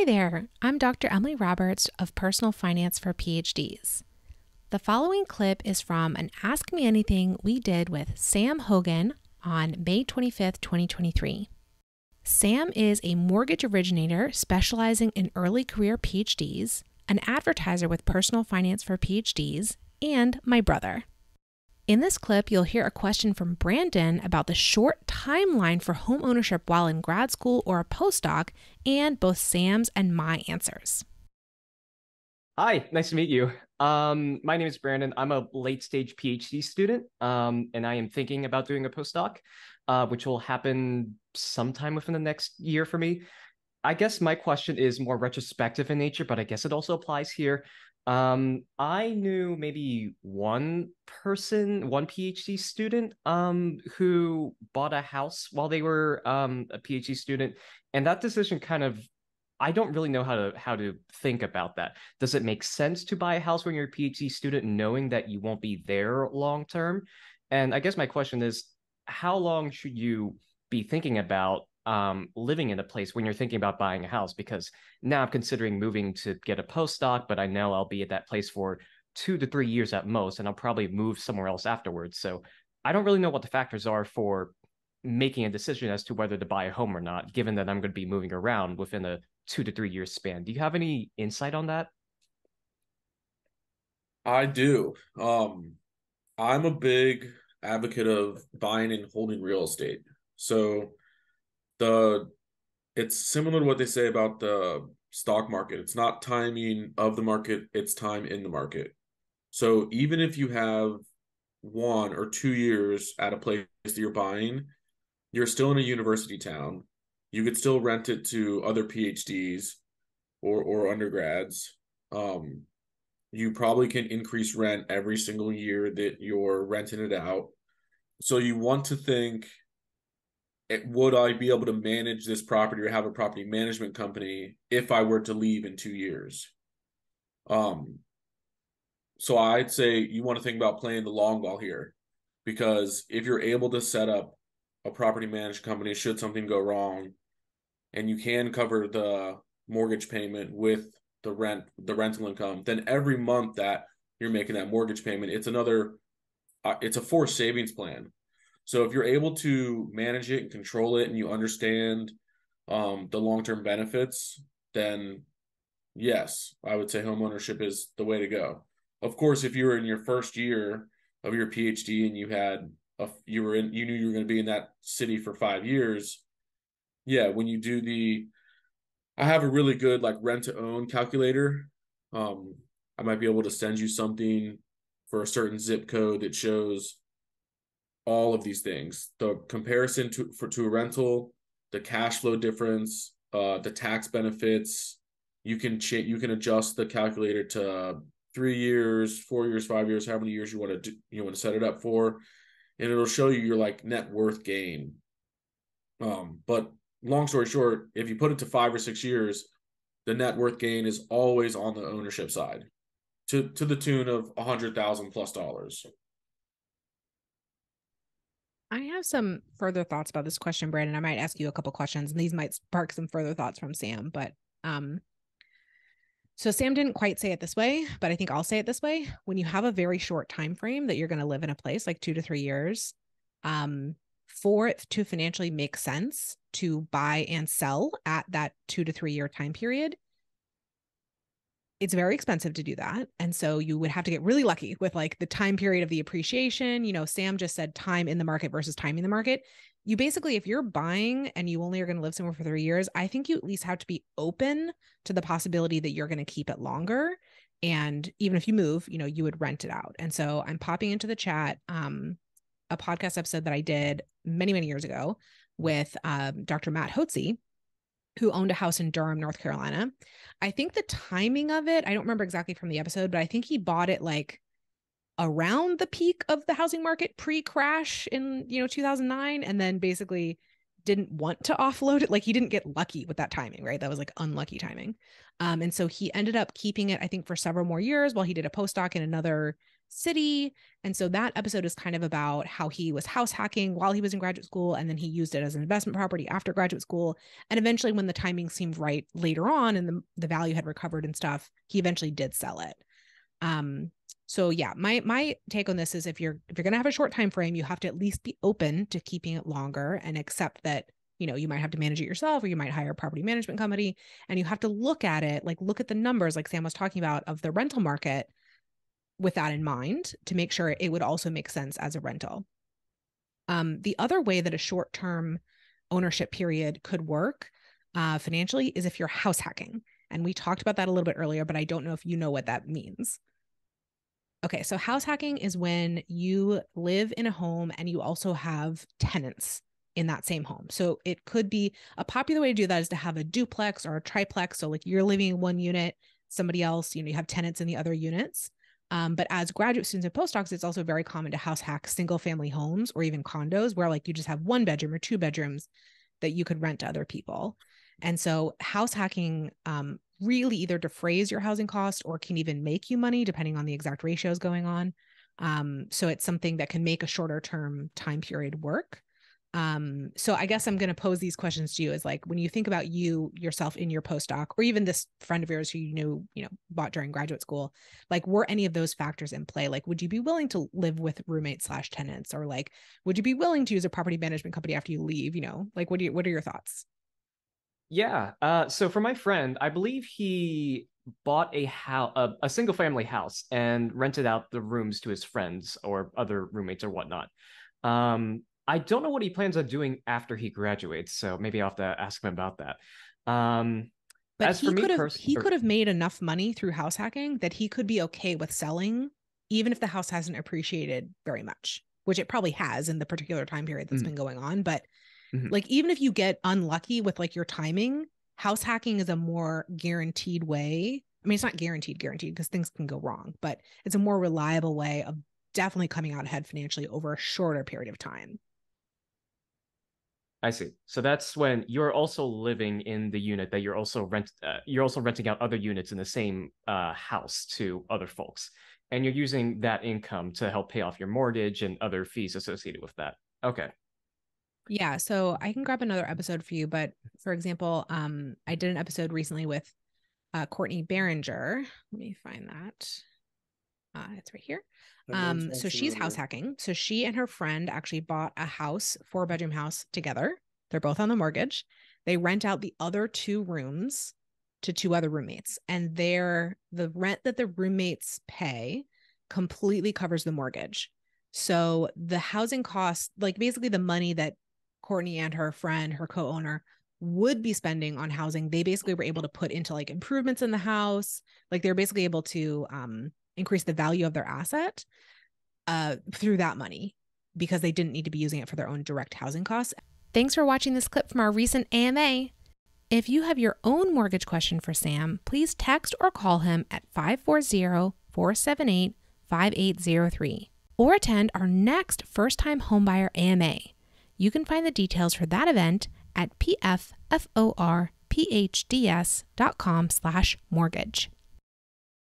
there, I'm Dr. Emily Roberts of Personal Finance for PhDs. The following clip is from an Ask Me Anything we did with Sam Hogan on May 25th, 2023. Sam is a mortgage originator specializing in early career PhDs, an advertiser with Personal Finance for PhDs, and my brother. In this clip, you'll hear a question from Brandon about the short timeline for home ownership while in grad school or a postdoc, and both Sam's and my answers. Hi, nice to meet you. My name is Brandon. I'm a late stage PhD student, and I am thinking about doing a postdoc, which will happen sometime within the next year for me. I guess my question is more retrospective in nature, but I guess it also applies here. I knew maybe one person, one PhD student, who bought a house while they were a PhD student, and that decision kind of, I don't really know how to think about that. Does it make sense to buy a house when you're a PhD student, knowing that you won't be there long term? And I guess my question is, how long should you be thinking about living in a place when you're thinking about buying a house? Because now I'm considering moving to get a postdoc, but I know I'll be at that place for 2 to 3 years at most, and I'll probably move somewhere else afterwards. So I don't really know what the factors are for making a decision as to whether to buy a home or not, given that I'm going to be moving around within a 2 to 3 year span. Do you have any insight on that? I do. I'm a big advocate of buying and holding real estate. So the it's similar to what they say about the stock market. It's not timing of the market, it's time in the market. So even if you have 1 or 2 years at a place that you're buying, you're still in a university town. You could still rent it to other PhDs or undergrads. You probably can increase rent every single year that you're renting it out. So you want to think, would I be able to manage this property or have a property management company if I were to leave in 2 years? So I'd say you want to think about playing the long ball here, because if you're able to set up a property management company should something go wrong, and you can cover the mortgage payment with the rental income, then every month that you're making that mortgage payment, it's a forced savings plan. So if you're able to manage it and control it, and you understand the long-term benefits, then yes, I would say homeownership is the way to go. Of course, if you were in your first year of your PhD and you knew you were going to be in that city for 5 years, yeah, when you do I have a really good like rent to own calculator. I might be able to send you something for a certain zip code that shows all of these things: the comparison to a rental, the cash flow difference, the tax benefits. You can adjust the calculator to 3 years, 4 years, 5 years, how many years you want to set it up for, and it'll show you your like net worth gain. But long story short, if you put it to 5 or 6 years, the net worth gain is always on the ownership side, to the tune of $100,000+. I have some further thoughts about this question, Brandon. I might ask you a couple questions, and these might spark some further thoughts from Sam. But so Sam didn't quite say it this way, but I think I'll say it this way. When you have a very short time frame that you're going to live in a place, like 2 to 3 years, for it to financially make sense to buy and sell at that 2 to 3 year time period, it's very expensive to do that. And so you would have to get really lucky with like the time period of the appreciation. You know, Sam just said time in the market versus timing the market. You basically, if you're buying and you only are going to live somewhere for 3 years, I think you at least have to be open to the possibility that you're going to keep it longer. And even if you move, you know, you would rent it out. And so I'm popping into the chat a podcast episode that I did many, many years ago with Dr. Matt Hotze, who owned a house in Durham, North Carolina. I think the timing of it, I don't remember exactly from the episode, but I think he bought it like around the peak of the housing market pre-crash in, 2009, and then basically didn't want to offload it. Like he didn't get lucky with that timing, right? That was like unlucky timing. And so he ended up keeping it, I think, for several more years while he did a postdoc in another city. And so that episode is kind of about how he was house hacking while he was in graduate school, and then he used it as an investment property after graduate school. And eventually, when the timing seemed right later on and the value had recovered and stuff, he eventually did sell it. So yeah, my take on this is if you're going to have a short time frame, you have to at least be open to keeping it longer and accept that, you know, you might have to manage it yourself, or you might hire a property management company, and you have to look at it, like look at the numbers, like Sam was talking about, of the rental market with that in mind to make sure it would also make sense as a rental. The other way that a short-term ownership period could work financially is if you're house hacking. And we talked about that a little bit earlier, but I don't know if you know what that means. Okay, so house hacking is when you live in a home and you also have tenants in that same home. So it could be a popular way to do that is to have a duplex or a triplex. So like you're living in one unit, somebody else, you have tenants in the other units. But as graduate students and postdocs, it's also very common to house hack single family homes or even condos where like you just have one bedroom or two bedrooms that you could rent to other people. And so house hacking really either defrays your housing cost or can even make you money depending on the exact ratios going on. So it's something that can make a shorter term time period work. So I guess I'm going to pose these questions to you as like, when you think about yourself in your postdoc, or even this friend of yours who bought during graduate school, like were any of those factors in play? Like, would you be willing to live with roommates / tenants, or like, would you be willing to use a property management company after you leave? Like, what are your thoughts? Yeah. So for my friend, I believe he bought a single family house and rented out the rooms to his friends or other roommates or whatnot. I don't know what he plans on doing after he graduates, so maybe I'll have to ask him about that. But as for me he could have made enough money through house hacking that he could be okay with selling, even if the house hasn't appreciated very much, which it probably has in the particular time period that's been going on. But like, even if you get unlucky with like your timing, house hacking is a more guaranteed way. I mean, it's not guaranteed because things can go wrong, but it's a more reliable way of definitely coming out ahead financially over a shorter period of time. I see. So that's when you're also living in the unit that you're also renting out other units in the same house to other folks, and you're using that income to help pay off your mortgage and other fees associated with that. Okay. Yeah, so I can grab another episode for you, but for example, I did an episode recently with Courtney Barringer. Let me find that. It's right here. So she's house hacking. So she and her friend actually bought a house, 4-bedroom house together. They're both on the mortgage. They rent out the other 2 rooms to 2 other roommates, and the rent that the roommates pay completely covers the mortgage. So the housing costs, like basically the money that Courtney and her friend, her co-owner, would be spending on housing, they basically were able to put into like improvements in the house. Like they're basically able to increase the value of their asset through that money because they didn't need to be using it for their own direct housing costs. Thanks for watching this clip from our recent AMA. If you have your own mortgage question for Sam, please text or call him at 540-478-5803 or attend our next first-time homebuyer AMA. You can find the details for that event at pfforphds.com/mortgage.